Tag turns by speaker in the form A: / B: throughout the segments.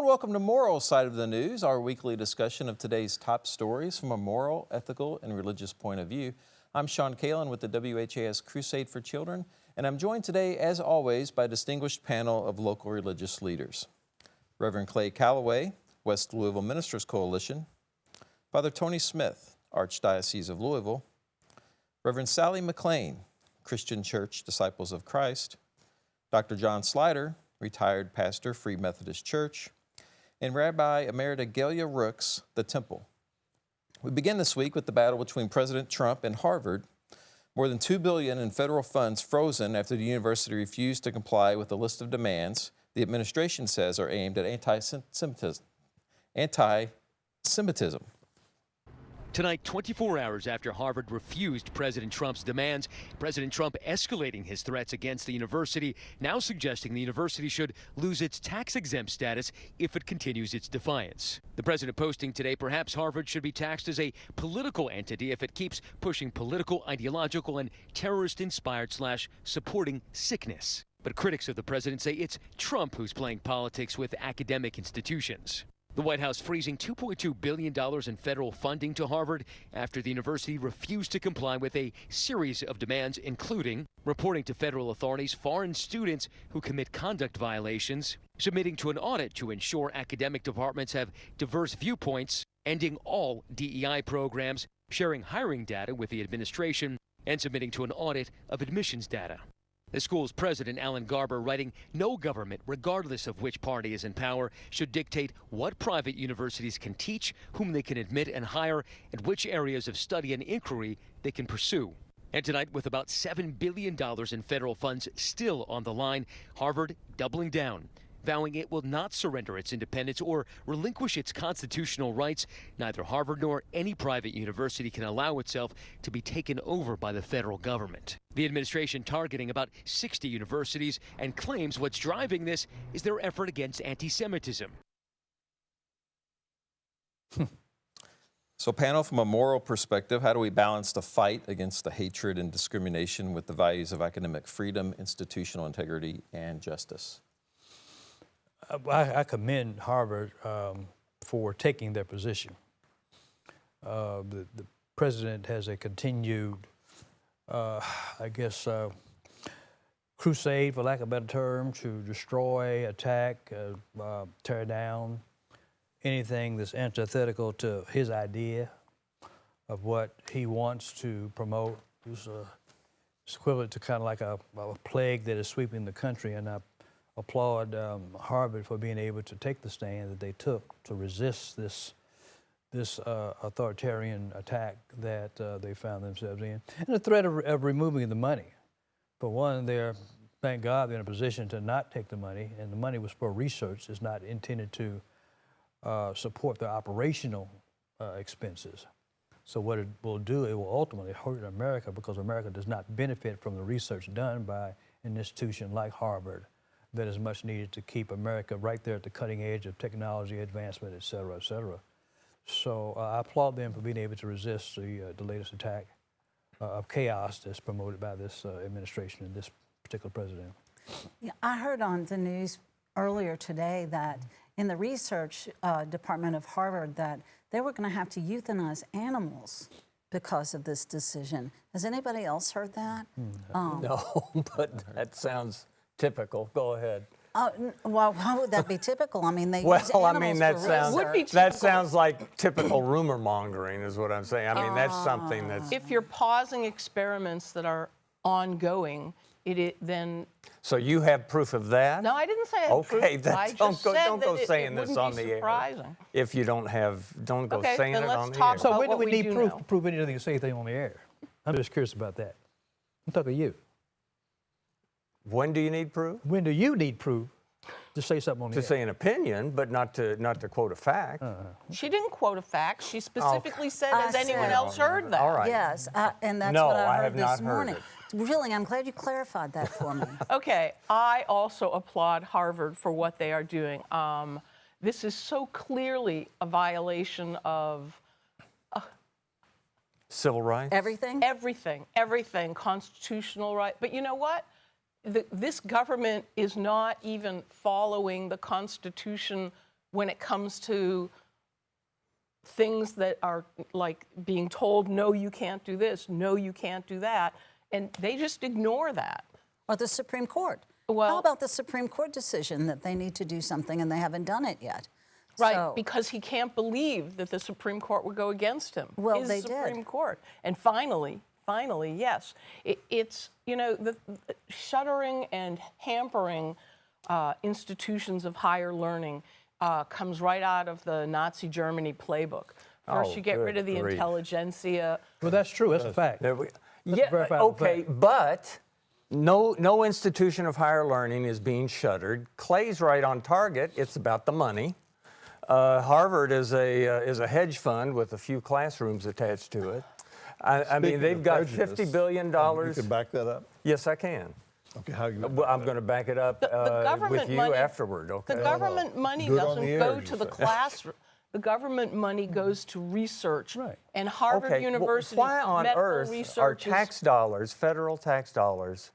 A: and welcome to Moral Side of the News, our weekly discussion of today's top stories from a moral, ethical, and religious point of view. I'm Sean Kalin with the WHAS Crusade for Children, and I'm joined today, as always, by a distinguished panel of local religious leaders. Reverend Clay Calloway, West Louisville Ministers Coalition, Father Tony Smith, Archdiocese of Louisville, Reverend Sally McLean, Christian Church Disciples of Christ, Dr. John Slider, retired pastor, Free Methodist Church, and Rabbi Emerita Gelia Rooks, The Temple. We begin this week with the battle between President Trump and Harvard. More than $2 billion in federal funds frozen after the university refused to comply with a list of demands the administration says are aimed at antisemitism.
B: Tonight, 24 hours after Harvard refused President Trump's demands, President Trump escalating his threats against the university, now suggesting the university should lose its tax-exempt status if it continues its defiance. The president posting today, perhaps Harvard should be taxed as a political entity if it keeps pushing political, ideological, and terrorist-inspired / supporting sickness. But critics of the president say it's Trump who's playing politics with academic institutions. The White House freezing $2.2 billion in federal funding to Harvard after the university refused to comply with a series of demands, including reporting to federal authorities foreign students who commit conduct violations, submitting to an audit to ensure academic departments have diverse viewpoints, ending all DEI programs, sharing hiring data with the administration, and submitting to an audit of admissions data. The school's president, Alan Garber, writing, "No government, regardless of which party is in power, should dictate what private universities can teach, whom they can admit and hire, and which areas of study and inquiry they can pursue." And tonight, with about $7 billion in federal funds still on the line, Harvard doubling down, vowing it will not surrender its independence or relinquish its constitutional rights. Neither Harvard nor any private university can allow itself to be taken over by the federal government. The administration targeting about 60 universities and claims what's driving this is their effort against anti-Semitism.
A: So panel, from a moral perspective, how do we balance the fight against the hatred and discrimination with the values of academic freedom, institutional integrity, and justice?
C: I commend Harvard for taking their position. The president has a continued, crusade, for lack of a better term, to destroy, attack, tear down anything that's antithetical to his idea of what he wants to promote. It's equivalent to kind of like a plague that is sweeping the country, and I applaud Harvard for being able to take the stand that they took to resist this authoritarian attack that they found themselves in. And the threat of removing the money. For one, thank God, they're in a position to not take the money, and the money was for research. It's not intended to support their operational expenses. So what it will do, it will ultimately hurt America, because America does not benefit from the research done by an institution like Harvard that is much needed to keep America right there at the cutting edge of technology advancement, et cetera, et cetera. So I applaud them for being able to resist the latest attack of chaos that's promoted by this administration and this particular president.
D: Yeah, I heard on the news earlier today that in the research department of Harvard that they were going to have to euthanize animals because of this decision. Has anybody else heard that?
E: No, but that sounds typical. Go ahead.
D: Well, how would that be typical? I mean, they use
E: Well, I
D: animals
E: mean, that
D: for
E: sounds
D: research.
E: that sounds like typical rumor mongering, is what I'm saying. I mean, that's something that's.
F: If you're pausing experiments that are ongoing, then.
E: So you have proof of that?
F: No, I didn't say I had proof.
E: Okay,
F: don't
E: go saying this on the air. If you don't go saying it on the air.
C: So when do we need proof to prove anything to say anything on the air? I'm just curious about that. I'm talking to you.
E: When do you need proof?
C: When do you need proof to say something on the air?
E: To say an opinion, but not to quote a fact.
F: She didn't quote a fact. She specifically said, has anyone else heard that?
E: All right.
D: Yes, and that's
E: No,
D: what I
E: I
D: heard
E: have not
D: this morning.
E: heard
D: Really, I'm glad you clarified that for me.
F: Okay, I also applaud Harvard for what they are doing. This is so clearly a violation of
E: Civil rights?
D: Everything?
F: Everything, constitutional right. But you know what? This government is not even following the Constitution when it comes to things that are like being told, no, you can't do this, no, you can't do that, and they just ignore that.
D: Or the Supreme Court.
F: Well,
D: how about the Supreme Court decision that they need to do something and they haven't done it yet?
F: Right,
D: So,
F: because he can't believe that the Supreme Court would go against him.
D: Well,
F: His
D: they did.
F: Supreme Court. And finally, yes, it's, you know, the shuttering and hampering institutions of higher learning comes right out of the Nazi Germany playbook. First, you get rid of the intelligentsia.
C: Well, that's true. That's a fact.
E: Yeah, okay, but no institution of higher learning is being shuttered. Clay's right on target. It's about the money. Harvard is a hedge fund with a few classrooms attached to it. I mean, they've got $50 billion.
G: You can back that up?
E: Yes, I can.
G: Okay, how you?
E: Well, I'm going to back it up with you afterward. Okay.
F: The government money doesn't go to the classroom. The government money goes to research.
C: Right.
F: And Harvard University
E: why on
F: medical
E: earth
F: research
E: are
F: is-
E: tax dollars, federal tax dollars,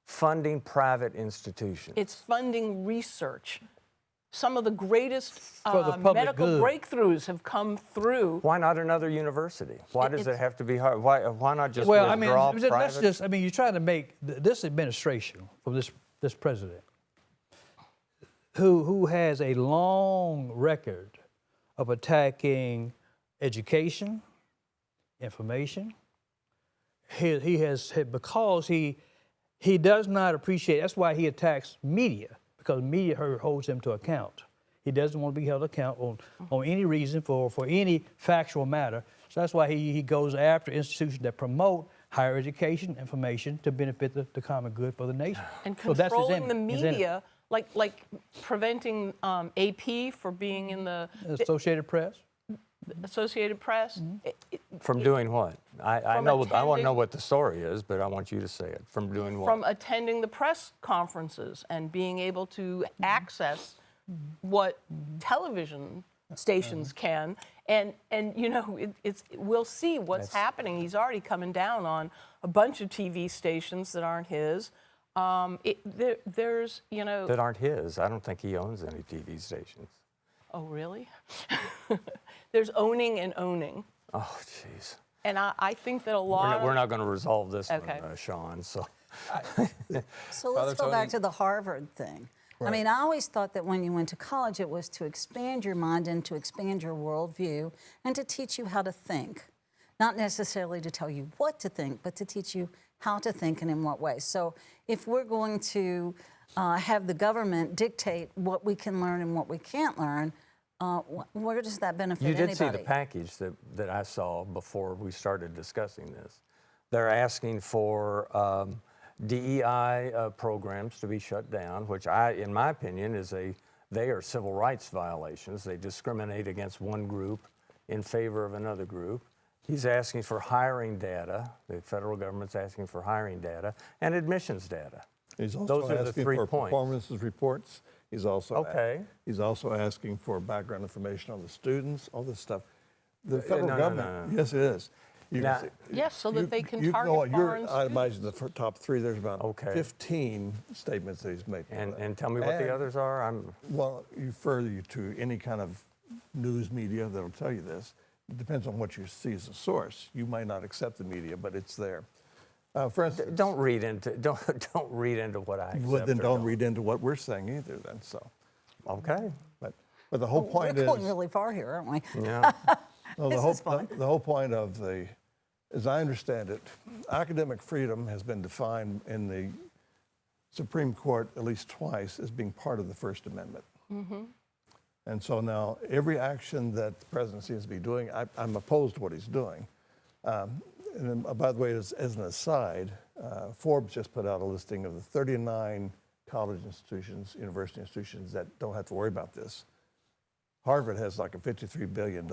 E: funding private institutions?
F: It's funding research. Some of the greatest
C: For the public
F: medical
C: good.
F: breakthroughs have come through.
E: Why not another university? Why does it have to be hard? Why not just
C: Well, I mean,
E: withdraw
C: let's
E: private?
C: just, I mean, you're trying to make this administration from this president, who has a long record of attacking education, information. He has, because he does not appreciate, that's why he attacks media, because media holds him to account. He doesn't want to be held accountable on any reason for any factual matter. So that's why he goes after institutions that promote higher education, information to benefit the common good for the nation.
F: And
C: So that's his
F: controlling the
C: enemy, his enemy.
F: media, like preventing AP from being in the
C: Associated Press.
F: Associated Press.
E: From doing what? I
F: From
E: know. I want to
F: attending-
E: know what the story is, but I want you to say it. From doing what?
F: From attending the press conferences and being able to access what television stations can, and you know, we'll see what's happening. He's already coming down on a bunch of TV stations that aren't his. There's, you know.
E: That aren't his. I don't think he owns any TV stations.
F: Oh, really? There's owning and owning.
E: Oh, jeez.
F: And I think that a lot
E: We're not going to resolve this
F: Okay.
E: one, Sean. So.
D: So
A: Father
D: let's go back
A: Tony?
D: to the Harvard thing. I mean, I always thought that when you went to college, it was to expand your mind and to expand your worldview and to teach you how to think. Not necessarily to tell you what to think, but to teach you how to think and in what ways. So if we're going to have the government dictate what we can learn and what we can't learn, where does that benefit
E: You
D: anybody?
E: did see the package that I saw before we started discussing this. They're asking for DEI programs to be shut down, which in my opinion, they are civil rights violations. They discriminate against one group in favor of another group. He's asking for hiring data. The federal government's asking for hiring data and admissions data.
G: He's also
E: Those are the
G: asking
E: 3
G: for
E: points.
G: performances reports. He's also
E: Okay.
G: He's also asking for background information on the students, all this stuff. The federal
E: no,
G: government,
E: no.
G: yes, it is. You
E: Now-
G: can see-
F: Yes, so that they can
G: you
F: target
G: know what,
F: foreign
G: I imagine the top 3, there's about
E: Okay.
G: 15 statements that he's made.
E: And tell me what the
G: And-
E: others are.
G: Well, you further you to any kind of news media that'll tell you this. It depends on what you see as a source. You might not accept the media, but it's there. For instance,
E: Don't read into what I accept.
G: well, then
E: or
G: don't read into what we're saying either. Then so,
E: Okay.
G: but the whole point
D: We're
G: is
D: going really far here, aren't we?
E: Yeah.
G: no,
D: This is fun.
G: the whole point of as I understand it, academic freedom has been defined in the Supreme Court at least twice as being part of the First Amendment. Mm-hmm. And so now every action that the president seems to be doing, I'm opposed to what he's doing. And then, by the way, as an aside, Forbes just put out a listing of the 39 college institutions, university institutions that don't have to worry about this. Harvard has like a $53 billion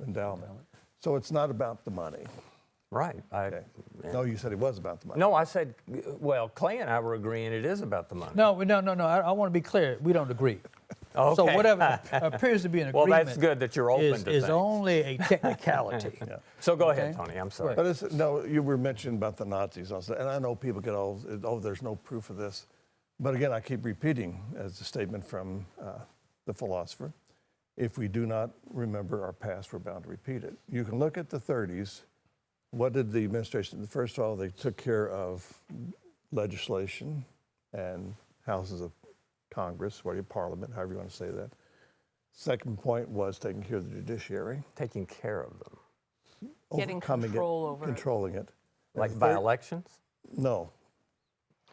G: endowment. So it's not about the money.
E: Right.
G: Okay. No, you said it was about the money.
E: No, I said, well, Clay and I were agreeing it is about the money.
C: No. I want to be clear. We don't agree.
E: Okay.
C: So whatever appears to be an
E: Well,
C: agreement
E: that's good that you're open to
C: is
E: things.
C: only a technicality.
E: So go ahead,
C: Okay.
E: Tony. I'm sorry.
G: But no, you were mentioning about the Nazis also, and I know people get there's no proof of this. But again, I keep repeating as a statement from the philosopher, if we do not remember our past, we're bound to repeat it. You can look at the 30s. What did the administration, first of all, they took care of legislation and houses of Congress, Parliament, however you want to say that. Second point was taking care of the judiciary.
E: Taking care of them.
F: Getting
G: Overcoming
F: control over it.
G: controlling it.
E: Like by elections?
G: No.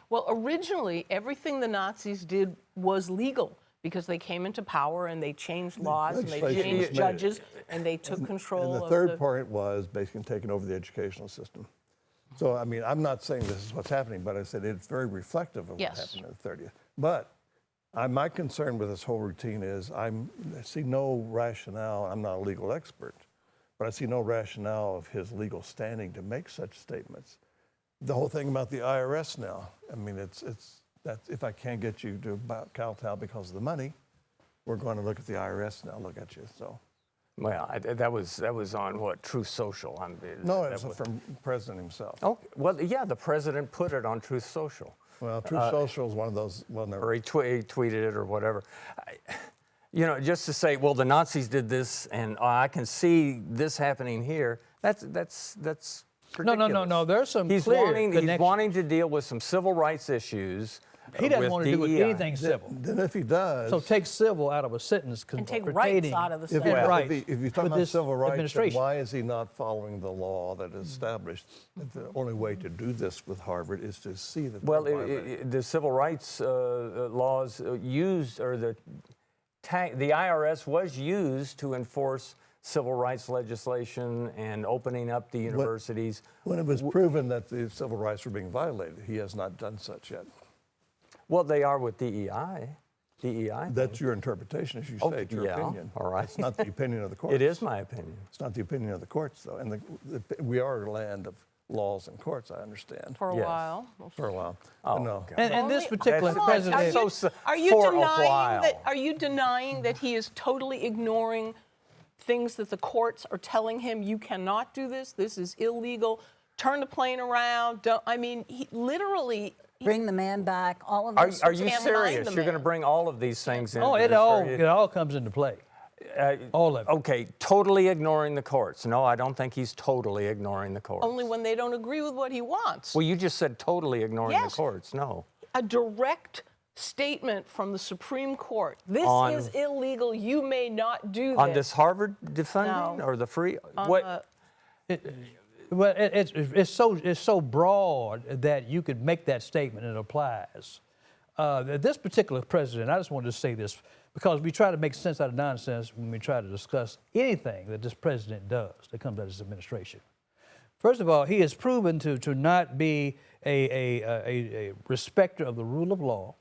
F: Well, originally, everything the Nazis did was legal because they came into power and they changed laws and they
G: legislation was
F: changed
G: made.
F: judges and they took control
G: And the
F: of
G: third part was basically taking over the educational system. So, I mean, I'm not saying this is what's happening, but I said it's very reflective of
F: Yes.
G: what happened in the 30th. But my concern with this whole routine is I see no rationale. I'm not a legal expert, but I see no rationale of his legal standing to make such statements. The whole thing about the IRS now, I mean, it's that if I can't get you to kowtow because of the money, we're going to look at the IRS now, look at you, so.
E: Well, that was on what, Truth Social?
G: No, it's from the president himself.
E: Oh, well, yeah, the president put it on Truth Social.
G: Well, Truth Social is one of those, well, never.
E: Or he tweeted it or whatever. You know, just to say, well, the Nazis did this, and I can see this happening here. That's ridiculous.
C: No. There's some
E: He's
C: clear
E: wanting
C: connection.
E: to deal with some civil rights issues.
C: He doesn't
E: with
C: want to do with
E: DEI.
C: anything civil.
G: Then if he does.
C: So take civil out of a sentence.
F: and take
C: pertaining-
F: rights out of the
G: If,
F: sentence.
C: Right.
G: if you're
C: For
G: talking about
C: this
G: civil rights, then
C: administration.
G: why is he not following the law that is established? The only way to do this with Harvard is to see that.
E: Well,
G: they're violating.
E: the civil rights laws used, or the IRS was used to enforce civil rights legislation and opening up the universities.
G: When it was proven that the civil rights were being violated, he has not done such yet.
E: Well, they are with DEI.
G: That's your interpretation, as you say, it's your
E: yeah,
G: opinion.
E: all right.
G: It's not the opinion of the courts.
E: It is my opinion.
G: It's not the opinion of the courts, though. And we are a land of laws and courts, I understand,
F: For a
E: Yes.
F: while.
G: for a while.
E: Oh,
G: But no.
E: God.
C: And this particular
F: Come on,
C: president.
F: Are you
E: for a
F: denying
E: while.
F: that? Are you denying that he is totally ignoring things that the courts are telling him? You cannot do this. This is illegal. Turn the plane around. Don't. I mean, he literally.
D: Bring the man back, all of
E: Are
D: those.
E: you
F: can't deny
E: serious?
F: the
E: You're going to
F: man.
E: bring all of these things in?
C: Oh, it all comes into play. All of it.
E: Okay, totally ignoring the courts. No, I don't think he's totally ignoring the courts.
F: Only when they don't agree with what he wants.
E: Well, you just said totally ignoring
F: Yes.
E: the courts. No.
F: A direct statement from the Supreme Court. This
E: On-
F: is illegal. You may not do this.
E: On this Harvard defunding
F: No.
E: or the free?
F: On
E: What?
C: Well, it's so broad that you could make that statement and it applies. This particular president, I just wanted to say this because we try to make sense out of nonsense when we try to discuss anything that this president does that comes out of his administration. First of all, he has proven to not be a respecter of the rule of law.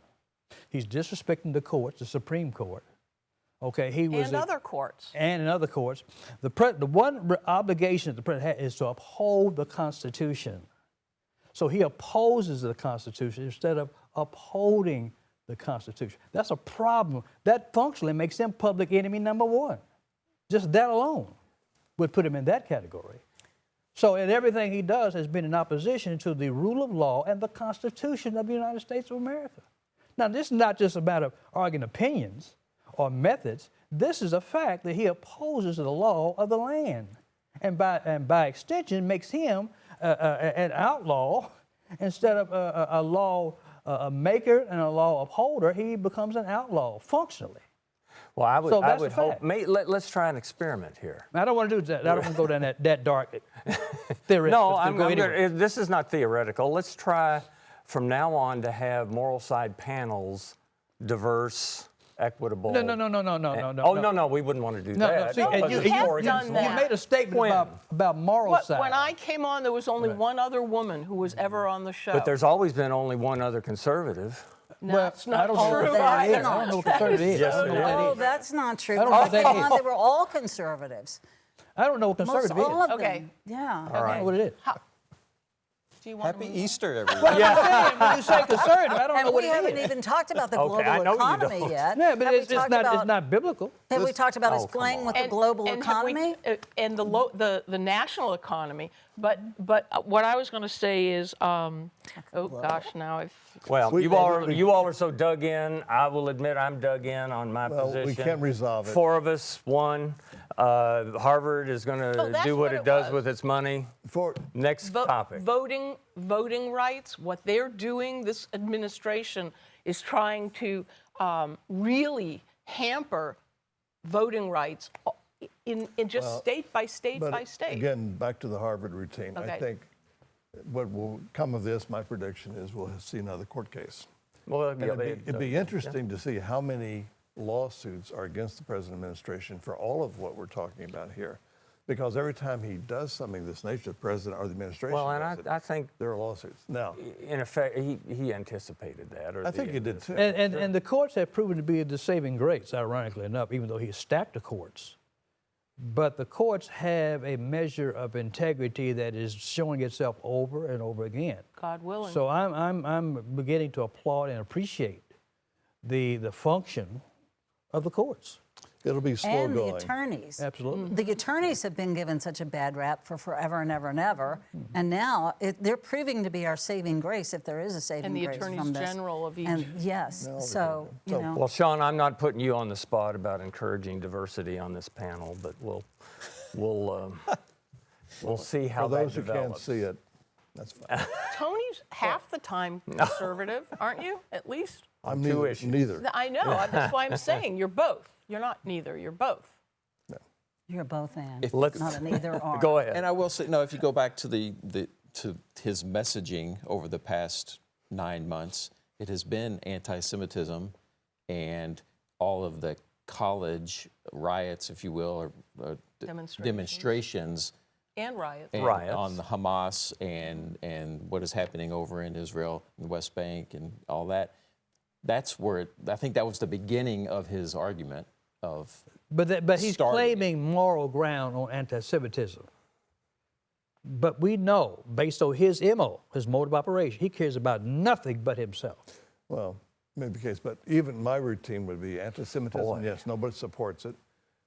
C: He's disrespecting the courts, the Supreme Court. Okay, he was
F: and other courts.
C: and in other courts. The one obligation that the president has is to uphold the Constitution. So he opposes the Constitution instead of upholding the Constitution. That's a problem. That functionally makes him public enemy number one. Just that alone would put him in that category. So and everything he does has been in opposition to the rule of law and the Constitution of the United States of America. Now, this is not just a matter of arguing opinions or methods. This is a fact that he opposes the law of the land, and by extension makes him an outlaw instead of a law maker and a law upholder. He becomes an outlaw functionally.
E: Well, I would,
C: So
E: I
C: that's
E: would
C: a
E: hope.
C: fact.
E: Let's try an experiment here.
C: I don't want to do that. I don't want to go down that dark theory.
E: No,
C: anyway.
E: this is not theoretical. Let's try from now on to have moral side panels, diverse, equitable.
C: No.
E: Oh, no, we wouldn't want to do that.
C: See, and
E: Because
F: you
E: it's
F: have
E: more
F: done
E: against
F: that.
E: the
C: You
E: law.
C: made a statement
E: When?
C: about moral side.
F: When I came on, there was only one other woman who was ever on the show.
E: But there's always been only one other conservative.
F: No, that's not
C: I don't know
F: true.
C: what that is.
F: either.
C: I don't know what conservative is.
E: Yes,
C: I don't know what that
D: Oh,
C: is.
D: that's not true.
C: I don't know what that
D: Come
C: is.
D: on, they were all conservatives.
C: I don't know what
D: Most
C: conservative
D: all
C: is.
D: of
F: Okay.
D: them. Yeah.
E: All
C: I don't know what it is.
F: Do you want
A: Happy
F: to move
A: Easter, everyone.
C: Yeah. When you say conservative, I don't know
D: And
C: what
D: we
C: it
D: haven't
C: is.
D: even talked about the
E: Okay, I
D: global
E: know you
D: economy
E: don't.
D: yet.
C: Yeah, but
D: Have we
C: it's
D: talked
C: not
D: about-
C: biblical.
D: Have we talked about us
E: Oh, come
D: playing
E: on.
D: with the global
F: and have we-
D: economy?
F: and the national economy. But what I was going to say is, oh gosh, now I've.
E: Well, you all are so dug in. I will admit I'm dug in on my
G: Well,
E: position.
G: we can't resolve it.
E: 4 of us won. Harvard is going to
F: that's
E: do what
F: what
E: it
F: it
E: does
F: was.
E: with its money. Next topic.
F: Voting rights, what they're doing, this administration is trying to really hamper voting rights in just state by state
G: But
F: by state.
G: again, back to the Harvard routine. I
F: Okay.
G: think what will come of this, my prediction is we'll see another court case.
E: Well,
G: And it'd be interesting to see how many lawsuits are against the present administration for all of what we're talking about here. Because every time he does something of this nature, the president or the administration
E: Well, and
G: does it,
E: I think,
G: there are lawsuits. Now,
E: in effect, he anticipated that. Or
G: I think he did too.
C: And the courts have proven to be the saving grace, ironically enough, even though he stacked the courts. But the courts have a measure of integrity that is showing itself over and over again.
F: God willing.
C: So I'm beginning to applaud and appreciate the function of the courts.
G: It'll be slow
D: And
G: going.
D: the attorneys.
C: Absolutely.
D: The attorneys have been given such a bad rap for forever and ever and ever. And now they're proving to be our saving grace, if there is a saving
F: And the
D: grace
F: attorneys
D: from this.
F: general of each.
D: And yes, so, you know.
E: Well, Sean, I'm not putting you on the spot about encouraging diversity on this panel, but we'll see how
G: For
E: that
G: those who can't
E: develops.
G: see it, that's fine.
F: Tony's half the time conservative, aren't you? At least.
G: I'm
E: two
G: neither.
E: issues.
G: Neither.
F: I know. That's why I'm saying you're both. You're not neither. You're both.
D: You're both in,
E: Let's-
D: not an either or.
E: Go ahead.
A: And I will say, no, if you go back to to his messaging over the past 9 months, it has been anti-Semitism and all of the college riots, if you will, or demonstrations
F: And riots.
A: and
E: Riots.
A: on the Hamas and what is happening over in Israel, in the West Bank, and all that. That's where I think that was the beginning of his argument of.
C: But he's
A: started it.
C: claiming moral ground on anti-Semitism. But we know, based on his MO, his mode of operation, he cares about nothing but himself.
G: Well, maybe the case, but even my routine would be anti-Semitism.
E: Boy.
G: Yes, nobody supports it.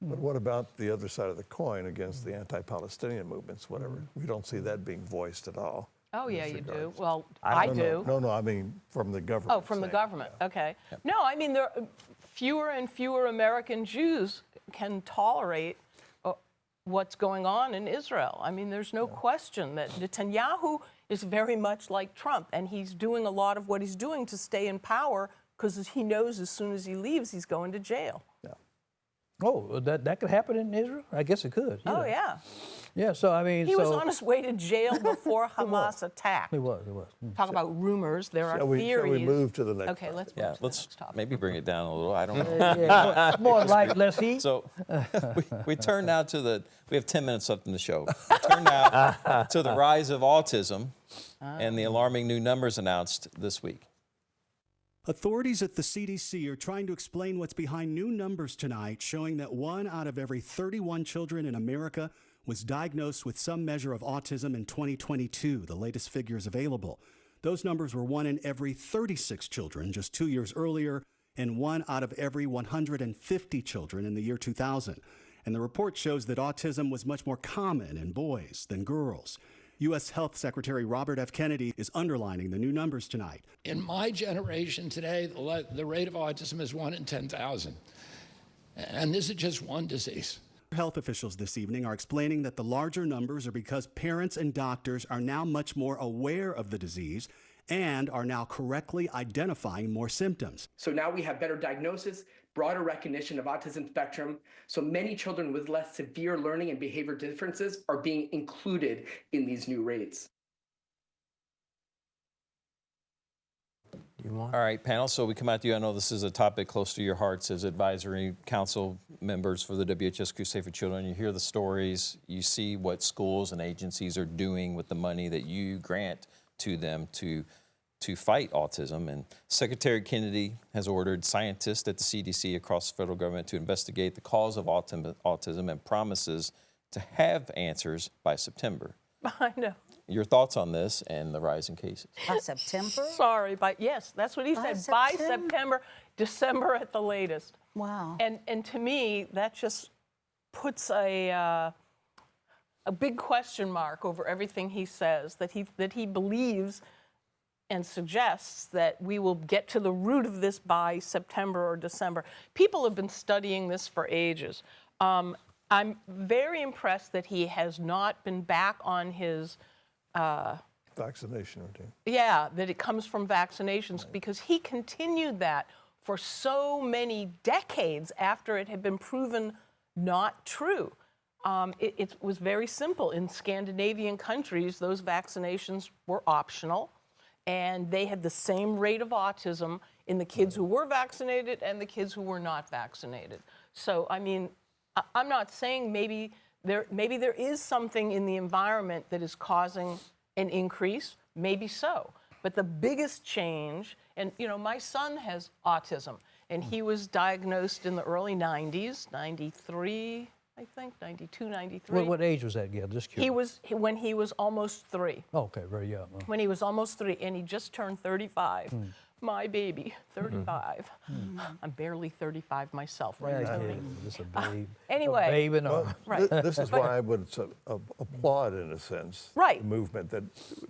G: But what about the other side of the coin against the anti-Palestinian movements, whatever? We don't see that being voiced at all.
F: Oh, yeah,
G: in
F: you
G: this
F: do.
G: regard.
F: Well, I do.
G: No, I mean from the government.
F: Oh, from the
G: saying,
F: government. Okay. No, I mean, there fewer and fewer American Jews can tolerate what's going on in Israel. I mean, there's no question that Netanyahu is very much like Trump, and he's doing a lot of what he's doing to stay in power because he knows as soon as he leaves, he's going to jail.
C: Oh, that could happen in Israel? I guess it could.
F: Oh, yeah.
C: Yeah, so I mean,
F: He was on his way to jail before Hamas attacked.
C: He was.
F: Talk about rumors. There are
G: Shall we
F: theories.
G: move to the next
F: Okay,
G: topic?
F: let's move
A: Yeah,
F: to the
A: let's
F: next topic.
A: maybe bring it down a little. I don't know.
C: Yeah, more light, less heat.
A: So we turn now to we have 10 minutes left in the show. We turn now to the rise of autism and the alarming new numbers announced this week.
H: Authorities at the CDC are trying to explain what's behind new numbers tonight showing that 1 out of every 31 children in America was diagnosed with some measure of autism in 2022, the latest figures available. Those numbers were 1 in every 36 children just 2 years earlier and 1 out of every 150 children in the year 2000. And the report shows that autism was much more common in boys than girls. U.S. Health Secretary Robert F. Kennedy is underlining the new numbers tonight.
I: In my generation today, the rate of autism is 1 in 10,000. And this is just one disease.
H: Health officials this evening are explaining that the larger numbers are because parents and doctors are now much more aware of the disease and are now correctly identifying more symptoms.
J: So now we have better diagnosis, broader recognition of autism spectrum. So many children with less severe learning and behavior differences are being included in these new rates.
A: All right, panel, so we come out to you. I know this is a topic close to your hearts as advisory council members for the WHS Crusade for Children. You hear the stories, you see what schools and agencies are doing with the money that you grant to them to fight autism. And Secretary Kennedy has ordered scientists at the CDC across the federal government to investigate the cause of autism and promises to have answers by September.
F: I know.
A: Your thoughts on this and the rise in cases?
D: By September?
F: Sorry, but yes, that's what he
D: By
F: said. By
D: September?
F: September, December at the latest.
D: Wow.
F: And to me, that just puts a big question mark over everything he says, that he believes and suggests that we will get to the root of this by September or December. People have been studying this for ages. I'm very impressed that he has not been back on his
G: Vaccination routine.
F: yeah, that it comes from vaccinations, because he continued that for so many decades after it had been proven not true. It was very simple. In Scandinavian countries, those vaccinations were optional, and they had the same rate of autism in the kids who were vaccinated and the kids who were not vaccinated. So, I mean, I'm not saying maybe there is something in the environment that is causing an increase, maybe so. But the biggest change, and you know, my son has autism, and he was diagnosed in the early 90s, 93, I think, 92, 93.
C: What age was that, Gail? Just curious.
F: When he was almost 3.
C: Oh, okay, very young. Huh?
F: When he was almost 3, and he just turned 35. My baby, 35. I'm barely 35 myself. Right?
C: Just a babe.
F: Anyway.
C: A babe in
G: Well,
C: arms.
F: Right.
G: This is why I would applaud, in a sense,
F: Right.
G: the movement that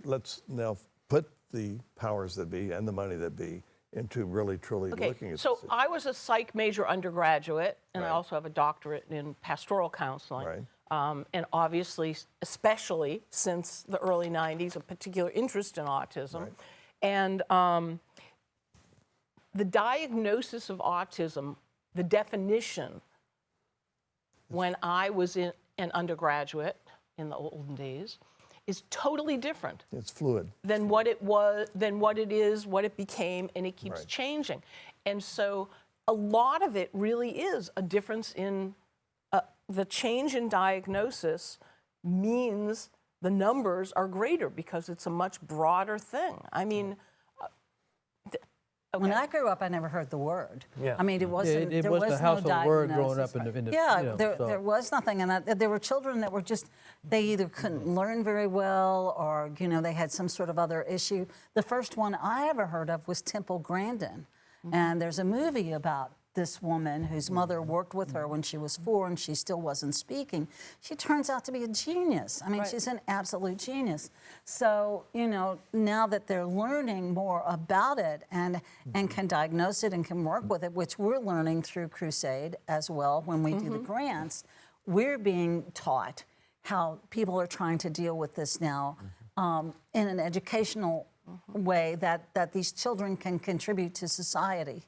G: let's now put the powers that be and the money that be into really, truly
F: Okay,
G: looking at
F: so
G: this.
F: I was a psych major undergraduate, and I
G: Right.
F: also have a doctorate in pastoral counseling.
G: Right.
F: And obviously, especially since the early 90s, a particular interest in autism.
G: Right.
F: And the diagnosis of autism, the definition, when I was an undergraduate in the olden days, is totally different
G: It's fluid.
F: than what it was, than what it is, what it became, and it keeps
G: Right.
F: changing. And so a lot of it really is a difference in the change in diagnosis means the numbers are greater because it's a much broader thing. I mean,
D: When I grew up, I never heard the word.
E: Yeah.
D: I mean, it wasn't.
C: It
D: there
C: wasn't
D: was
C: a
D: no
C: household word growing
D: diagnosis.
C: up in the
D: Yeah,
C: you know,
D: there,
C: so-
D: there was nothing, and there were children that were just, they either couldn't learn very well, or you know, they had some sort of other issue. The first one I ever heard of was Temple Grandin, and there's a movie about this woman whose mother worked with her when she was 4 and she still wasn't speaking. She turns out to be a genius. I mean, she's an absolute genius. So, you know, now that they're learning more about it and can diagnose it and can work with it, which we're learning through Crusade as well when we do the grants, we're being taught how people are trying to deal with this now in an educational way that these children can contribute to society.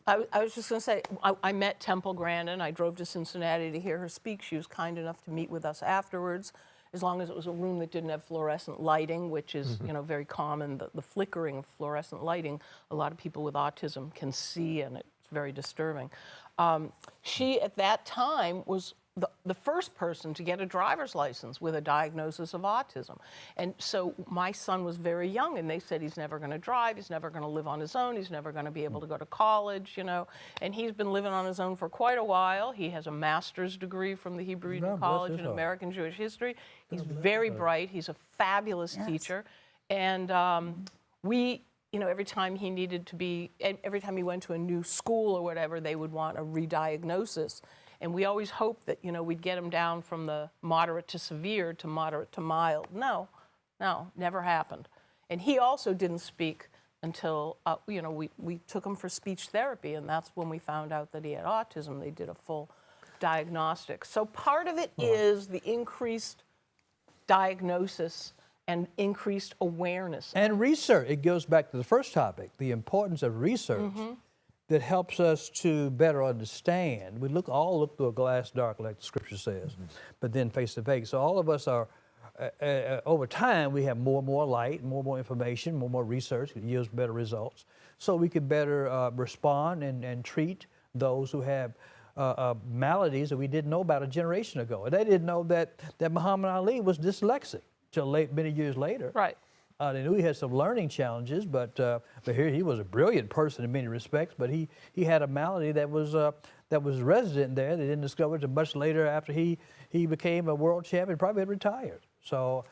F: I was just going to say, I met Temple Grandin. I drove to Cincinnati to hear her speak. She was kind enough to meet with us afterwards, as long as it was a room that didn't have fluorescent lighting, which is you know, very common. The flickering of fluorescent lighting, a lot of people with autism can see, and it's very disturbing. She, at that time, was the first person to get a driver's license with a diagnosis of autism. And so my son was very young, and they said he's never going to drive, he's never going to live on his own, he's never going to be able to go to college, you know. And he's been living on his own for quite a while. He has a master's degree from the Hebrew Union College in American Jewish History. He's very bright. He's a fabulous teacher. And you know, every time he needed to be, every time he went to a new school or whatever, they would want a re-diagnosis. And we always hoped that, you know, we'd get him down from the moderate to severe to moderate to mild. No, never happened. And he also didn't speak until, you know, we took him for speech therapy, and that's when we found out that he had autism. They did a full diagnostic. So part of it is the increased diagnosis and increased awareness.
C: And research. It goes back to the first topic, the importance of research that helps us to better understand. We all look through a glass dark, like the scripture says, but then face to face. So all of us are, over time, we have more and more light, more and more information, more and more research. It yields better results. So we can better respond and treat those who have maladies that we didn't know about a generation ago. They didn't know that Muhammad Ali was dyslexic till many years later.
F: Right.
C: They knew he had some learning challenges, but here he was a brilliant person in many respects. But he had a malady that was resident there. They didn't discover it until much later after he became a world champion. Probably had retired. So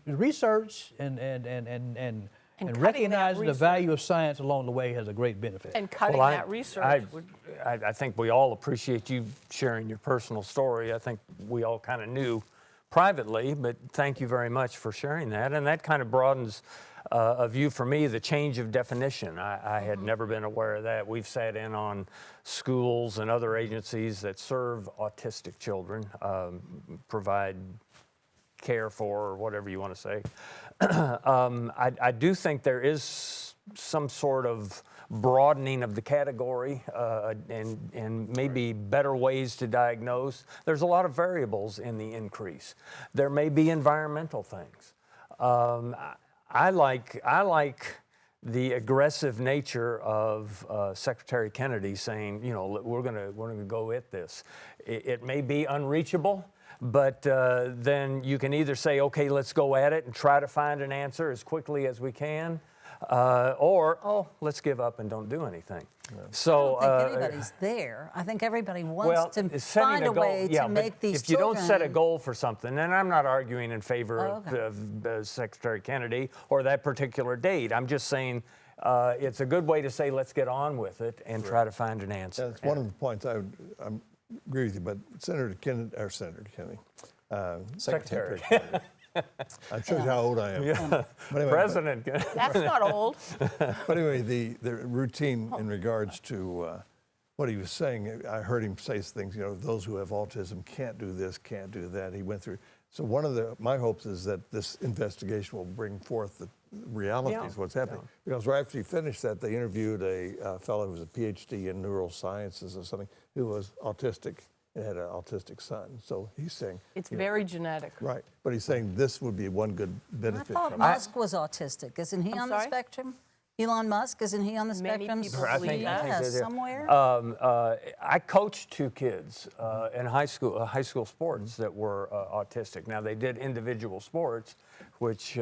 C: research and
F: cutting that
C: recognizing the
F: research.
C: value of science along the way has a great benefit.
F: And cutting
E: Well,
F: that research would.
E: I think we all appreciate you sharing your personal story. I think we all kind of knew privately, but thank you very much for sharing that. And that kind of broadens a view for me, the change of definition. I had never been aware of that. We've sat in on schools and other agencies that serve autistic children, provide care for, or whatever you want to say. I do think there is some sort of broadening of the category and maybe better ways to diagnose. There's a lot of variables in the increase. There may be environmental things. I like the aggressive nature of Secretary Kennedy saying, you know, we're gonna go at this. It may be unreachable, but then you can either say, okay, let's go at it and try to find an answer as quickly as we can, or, oh, let's give up and don't do anything. So
D: I don't think anybody's there. I think everybody wants to
E: setting
D: find a
E: goal,
D: way
E: yeah,
D: to
E: but
D: make these
E: if you
D: children.
E: don't set a goal for something, and I'm not arguing in favor
D: okay.
E: of Secretary Kennedy or that particular date, I'm just saying it's a good way to say let's get on with it and try to find an answer.
G: That's one of the points I agree with you, but Secretary Kennedy,
E: Secretary.
G: I'm sure how old I am.
E: Yeah.
G: But anyway,
E: President.
F: That's not old.
G: But anyway, the routine in regards to what he was saying, I heard him say things, you know, those who have autism can't do this, can't do that. He went through. So one of my hopes is that this investigation will bring forth the realities of what's happening. Because right after he finished that, they interviewed a fellow who was a PhD in neurosciences or something, who was autistic and had an autistic son. So he's saying
F: It's very genetic.
G: right, but he's saying this would be one good
D: I
G: benefit.
D: thought
G: from
D: Musk was autistic. Isn't he
F: I'm
D: on the
F: sorry?
D: spectrum? Elon Musk, isn't he on the
F: Many
D: spectrum?
F: people I believe that.
E: I think they do.
D: Somewhere.
E: I coached two kids in high school sports that were autistic. Now they did individual sports, which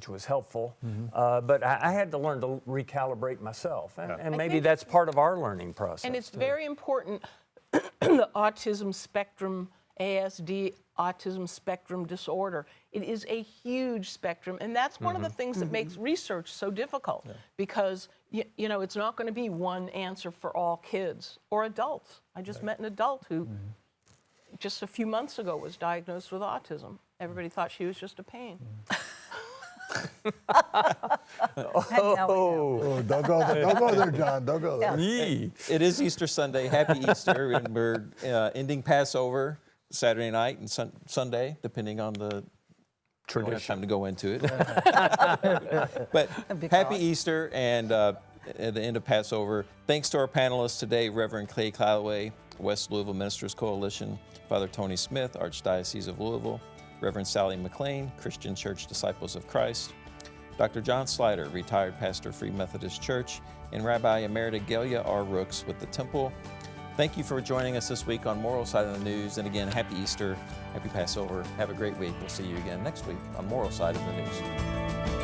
E: was helpful, but I had to learn to recalibrate myself, and maybe
F: think-
E: that's part of our learning process.
F: And it's
E: too.
F: very important, the autism spectrum, ASD, autism spectrum disorder. It is a huge spectrum, and that's one of the things that makes research so difficult, because you know, it's not going to be one answer for all kids or adults. I just met an adult who just a few months ago was diagnosed with autism. Everybody thought she was just a pain.
G: Oh, don't go there. Don't go there, John. Don't go there.
E: Yee.
A: It is Easter Sunday. Happy Easter. And we're ending Passover Saturday night and Sunday, depending on the tradition. We don't have time to go into it. But happy Easter and at the end of Passover. Thanks to our panelists today, Reverend Clay Calloway, West Louisville Ministers Coalition, Father Tony Smith, Archdiocese of Louisville, Reverend Sally McLean, Christian Church Disciples of Christ, Dr. John Slider, retired pastor, Free Methodist Church, and Rabbi Emerita Gelia R. Rooks with the Temple. Thank you for joining us this week on Moral Side of the News. And again, happy Easter, happy Passover. Have a great week. We'll see you again next week on Moral Side of the News.